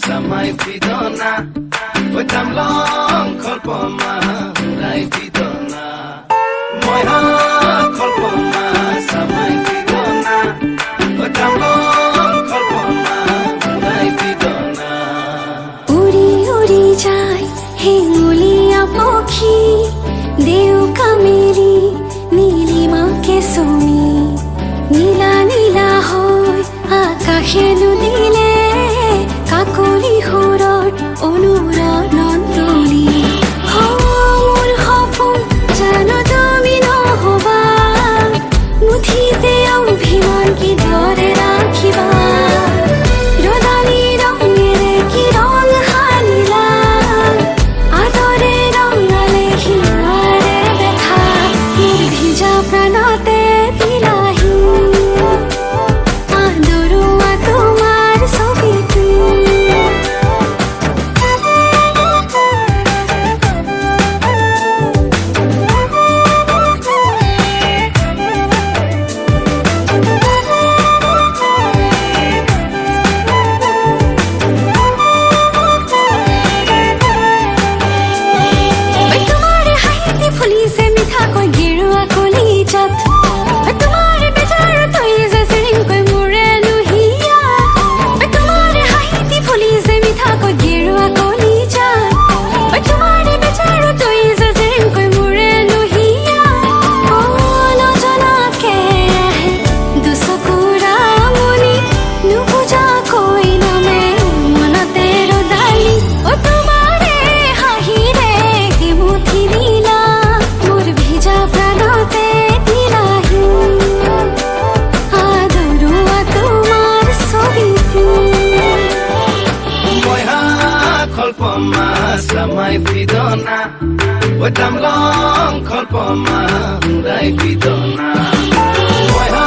samai pidona oi tamlong kholpoma hurai pidona moi ha kholpoma samai pidona oi tamlong kholpoma hurai pidona উড়ি উড়ি যায় হেঙ্গুলিয়া পাখি দেউকা Mary নীলিমাকে Sumi নীলা নীলা হয় আকাশে নুদিলে কাকলি সুৰৰ অনুৰণনতলি মোৰ সপোন জানো তুমি নহবা মুঠিতে অভিমান কিদৰে ৰাখিবা ৰদালি ৰঙেৰে কি ৰং সানিলা আদৰে ৰঙালে হিয়াৰে দেখা মোৰ ভিজা প্ৰাণতে দিলাহি আদৰুৱা তোমাৰ ছবিটো kholpoma samai pidona oi tamlong kholpoma hurai pidona moi ha